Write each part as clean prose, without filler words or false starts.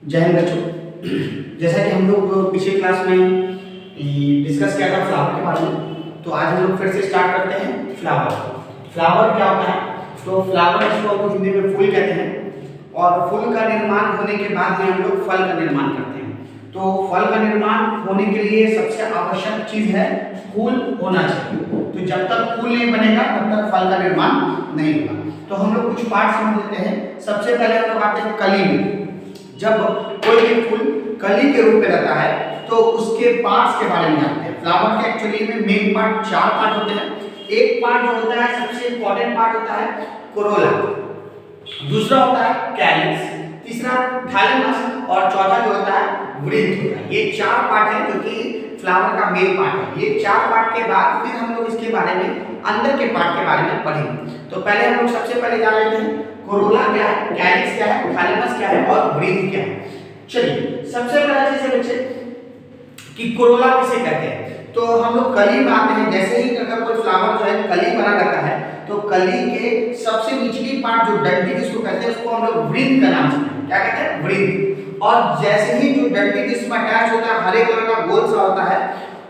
जय हिंद बच्चों। जैसा कि हम लोग पिछले क्लास में डिस्कस किया था फ्लावर के बारे में, तो आज हम लोग फिर से स्टार्ट करते हैं फ्लावर। फ्लावर क्या होता है? तो फ्लावर इसको हम लोग हिंदी में फूल कहते हैं, और फूल का निर्माण होने के बाद ही हम लोग फल का निर्माण करते हैं। तो फल का निर्माण होने के लिए सबसे आवश्यक चीज है फूल होना चाहिए। तो जब तक फूल नहीं बनेगा तब तक फल का निर्माण नहीं होगा। तो हम लोग कुछ पार्ट समझ लेते हैं। सबसे पहले हम लोग आते हैं कली में। जब कोई भी फूल कली के रूप में रहता है तो उसके पार्ट्स के बारे में जानते हैं। फ्लावर के एक्चुअली में मेन पार्ट 4 पार्ट होते हैं। एक पार्ट जो होता है सबसे इंपॉर्टेंट पार्ट होता है कोरोला, दूसरा होता है कैलिक्स, तीसरा थैलेमस और चौथा जो होता है वृंत होता है। ये 4 पार्ट है जो कि फ्लावर का मेन पार्ट है। ये 4 पार्ट के बाद फिर हम लोग इसके बारे में अंदर के पार्ट के बारे में पढ़ेंगे। तो पहले हम लोग सबसे पहले जान लेते हैं कोरोला क्या है, कैलिक्स क्या है, थैलेमस क्या है और वृंत क्या है। चलिए सबसे पहला चीज है बच्चे कि कोरोला किसे कहते हैं। तो हम लोग कली में आते हैं। जैसे ही अगर कोई फ्लावर जो है कली बना रहता है तो कली के सबसे निचली पार्ट जो डंडी जिसको कहते हैं उसको हम लोग वृंत का नाम से क्या कहते हैं, वृंत। और जैसे ही जो डंडी जिसमें अटैच होता है हरे कलर का गोल सा होता है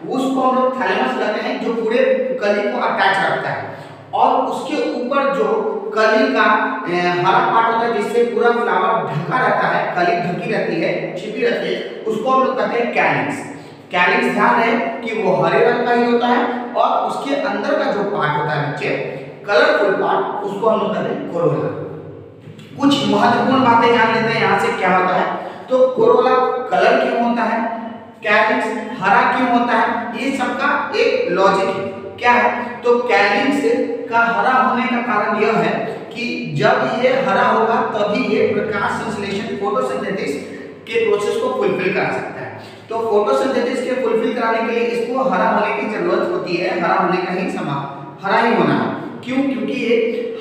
उसको हम लोग थैलेमस कहते हैं, जो पूरे कली को अटैच रखता है। और उसके ऊपर जो कली का हरा पार्ट होता है जिससे पूरा फ्लावर ढका रहता है, कली ढकी रहती है, छिपी रहती है, उसको हम लोग कहते हैं कैलिक्स। कैलिक्स ध्यान है कि वो हरे रंग का ही होता है और उसके अंदर का जो पार्ट होता है बच्चे कलरफुल पार्ट उसको हम लोग कहते हैं कोरोला। कुछ महत्वपूर्ण बातें जान लेते हैं यहाँ से क्या होता है। तो कोरोला कलर क्यों होता है, कैलिक्स हरा क्यों होता है, ये सबका एक लॉजिक है। क्या है? तो कैलिक्स का हरा होने का कारण यह है कि जब ये हरा होगा तभी ये प्रकाश संश्लेषण फोटोसिंथेसिस के प्रोसेस को फुलफिल करा सकता है। तो फोटोसिंथेसिस के फुलफिल कराने के लिए इसको हरा होने की जरूरत होती है। हरा होने का ही हरा ही होना है। क्यों? क्योंकि ये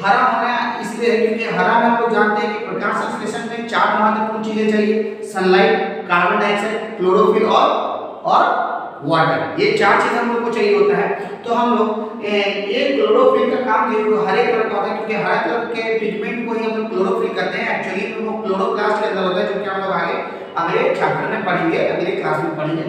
हरा होना इसलिए है क्योंकि हरा में हम लोग जानते हैं कि प्रकाश संश्लेषण में 4 महत्वपूर्ण चीजें चाहिए: सनलाइट, कार्बन डाइऑक्साइड, क्लोरोफिल और वाटर। ये 4 चीज हम लोग को चाहिए होता है। तो हम लोग ये क्लोरोफिल का काम जो हरे कलर का होता है, क्योंकि हरा कलर के पिगमेंट को ही हम लोग क्लोरोफिल कहते हैं। एक्चुअली में वो क्लोरोप्लास्ट के अंदर होता है, जो कि हम लोग आगे अगले चैप्टर में पढ़ेंगे, अगले क्लास में पढ़ेंगे।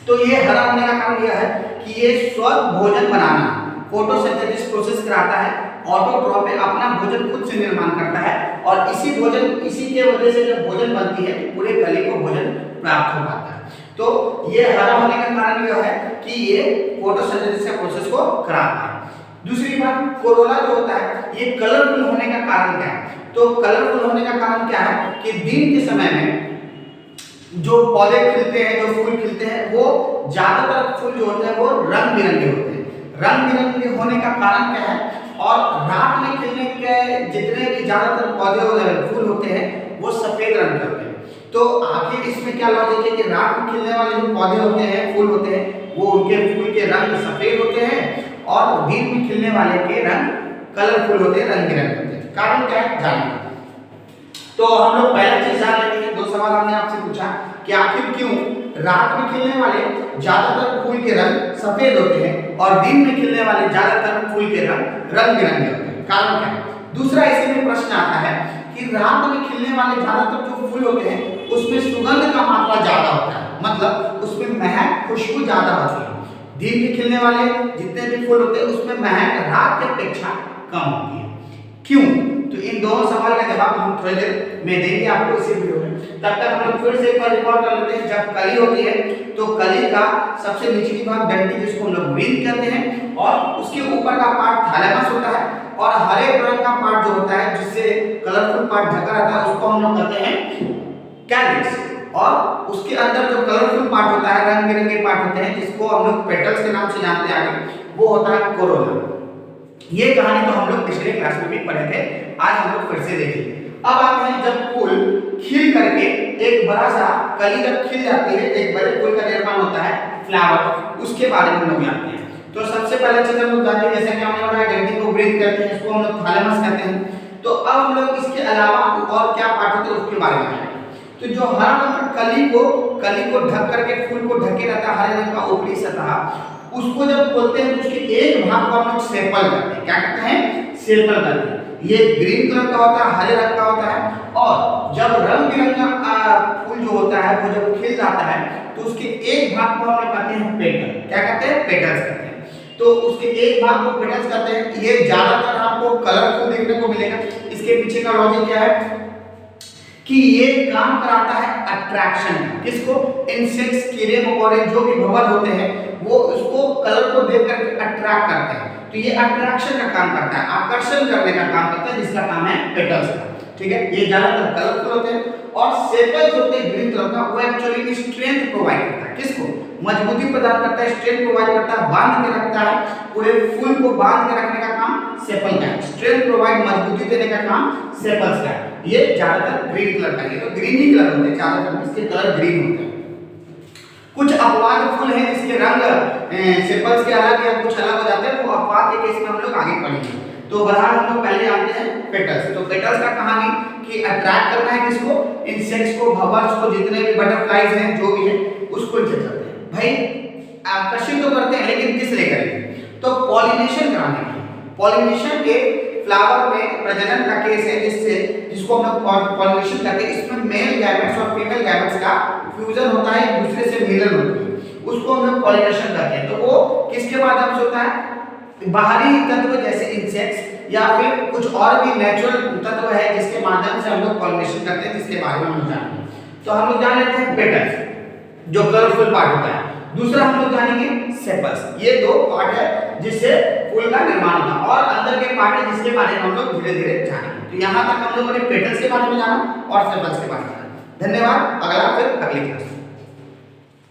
तो ये हरा होने का कारण यह है कि ये स्व भोजन बनाना, फोटोसिंथेसिस प्रोसेस कराता है, ऑटोट्रॉप में अपना भोजन खुद से निर्माण करता है। और इसी के वजह से जब भोजन बनती है तो पूरे कली को भोजन प्राप्त हो पाता है। तो ये हरा होने का कारण यह है कि ये फोटोसिंथेसिस के प्रोसेस को कराता है। दूसरी बात, कोरोला जो होता है ये कलरफुल होने का कारण क्या है? तो कलरफुल होने का कारण क्या है कि दिन के समय में जो पौधे खिलते हैं, जो फूल खिलते हैं, वो ज्यादातर फूल जो होते हैं वो रंग बिरंगे होते हैं। रंग बिरंगे होने का कारण क्या है? और रात में खिलने के जितने भी ज्यादातर पौधे फूल होते हैं वो सफेद रंग के होते हैं। तो आखिर इसमें क्या लॉजिक है कि रात में खिलने वाले जो पौधे होते हैं, फूल होते हैं, वो उनके फूल के रंग सफेद होते हैं और दिन में खिलने वाले के रंग कलरफुल होते हैं, रंग बिरंगे होते हैं। कारण क्या है जानिए। तो हम लोग पहला चीज जान लेते हैं। 2 सवाल हमने आपसे पूछा कि आखिर क्यों रात में खिलने वाले ज्यादातर फूल के रंग सफेद होते हैं और दिन में खिलने वाले ज्यादातर फूल के रंग रंग बिरंगे होते हैं, कारण क्या है? दूसरा इसी में प्रश्न आता है कि रात में खिलने वाले ज्यादातर जो फूल होते हैं उसमें सुगंध का मात्रा ज्यादा होता है, मतलब उसमें महक खुशबू ज्यादा होती है। दिन में खिलने वाले जितने भी फूल होते हैं उसमें महक रात की अपेक्षा कम होती है। क्यों? तो इन दोनों सवाल का जवाब हम थोड़ी देर में देंगे आपको इसी वीडियो में। तब तक हम लोग फिर से एक बार रिकॉर्ड कर लेते हैं। जब कली होती है तो कली का सबसे निचली भाग डंडी जिसको हम लोग वृंत कहते हैं, और उसके ऊपर का पार्ट थैलेमस होता है, और हरे रंग का पार्ट जो होता है जिससे कलरफुल पार्ट ढका रहता है उसको हम लोग कहते हैं कैलिक्स। और उसके अंदर जो कलरफुल पार्ट होता है, रंग बिरंगे पार्ट होते हैं जिसको हम लोग पेटल्स के नाम से जानते हैं आगे, वो होता है कोरोला। ये कहानी तो हम लोग पिछले क्लास में भी पढ़े थे, आज हम लोग फिर से देखेंगे। अब आते हैं जब फूल खिल करके एक बड़ा सा कली जब खिल जाती है, एक बड़े फूल का निर्माण होता है फ्लावर, उसके बारे में हम लोग जानते हैं। तो सबसे पहला चीज हम लोग जानते हैं, जैसे कि हमने बताया डंडी को वृंत कहते हैं, इसको हम लोग थैलेमस कहते हैं। तो अब हम लोग इसके अलावा और क्या पार्ट होते हैं उसके बारे में जानेंगे। तो जो हरा रंग का कली को ढक करके फूल को ढके रहता है हरे रंग का ऊपरी सतह, उसको जब खोलते हैं तो उसके एक भाग को हम लोग सेपल करते हैं। क्या कहते हैं? सेपल करते हैं। ये ग्रीन कलर का होता है, हरे रंग का होता है, और जब रंग बिरंगा फूल जो होता है वो जब खिल जाता है तो उसके एक भाग को हम लोग कहते हैं पेटल। क्या कहते हैं? पेटल्स कहते हैं। तो उसके एक भाग को पेटल्स कहते हैं। ये ज्यादातर आपको कलरफुल देखने को मिलेगा। इसके पीछे का लॉजिक क्या है कि ये काम कराता है अट्रैक्शन। किसको? इंसेक्ट्स, कीड़े मकोड़े जो भी भंवर होते हैं वो उसको कलर को देख करके अट्रैक्ट करते हैं। तो ये अट्रैक्शन का काम करता है, आकर्षण करने का काम करता है, जिसका काम है पेटल्स का। ठीक है, ये ज्यादातर कलरफुल होते हैं। और सेपल्स होते हैं ग्रीन कलर का, वो एक्चुअली स्ट्रेंथ प्रोवाइड करता है। किसको? मजबूती प्रदान करता है, स्ट्रेंथ प्रोवाइड करता है, बांध के रखता है। पूरे फूल को बांध के रखने का काम सेपल का है। स्ट्रेंथ प्रोवाइड, मजबूती देने का काम सेपल्स का है। ये ज्यादातर ग्रीन कलर का है। तो ग्रीन ही कलर होते हैं ज्यादातर, इसके कलर ग्रीन होते हैं। कुछ अपवाद फूल हैं जिसके रंग सेपल्स के अलग या कुछ अलग हो जाते हैं, वो अपवाद के केस में हम लोग आगे पढ़ेंगे। तो बहरहाल हम लोग पहले जानते हैं पेटल्स। तो पेटल्स का कहानी कि अट्रैक्ट करना है किसको? इंसेक्ट्स को, भंवर्स को, जितने भी बटरफ्लाइज हैं जो भी है उसको इंसेक्ट करते हैं। भाई आकर्षित तो करते हैं लेकिन किस लिए करेंगे? तो पॉलिनेशन कराने के लिए। पॉलिनेशन एक फ्लावर में प्रजनन का केस है जिसको हम लोग पॉलिनेशन करते हैं। इसमें मेल गैमेट्स और फीमेल गैमेट्स का फ्यूजन होता है, एक दूसरे से मिलन होती है, उसको हम लोग पॉलिनेशन करते हैं। तो वो किसके माध्यम से होता है? बाहरी तत्व जैसे इंसेक्ट्स या फिर कुछ और भी नेचुरल तत्व है जिसके माध्यम से हम लोग पॉलिनेशन करते हैं, जिसके बारे में हम जानेंगे। तो हम लोग जान लेते हैं पेटल्स जो कलरफुल पार्ट होता है। दूसरा हम लोग जानेंगे सेपल्स। ये दो पार्ट है जिससे फूल का निर्माण होता है, और अंदर के पार्ट है जिसके बारे में हम लोग धीरे धीरे जानेंगे। तो यहाँ तक हम लोगों ने पेटल्स के बारे में जाना और सेपल्स के बारे में जाना। धन्यवाद। अगला फिर अगली क्लास।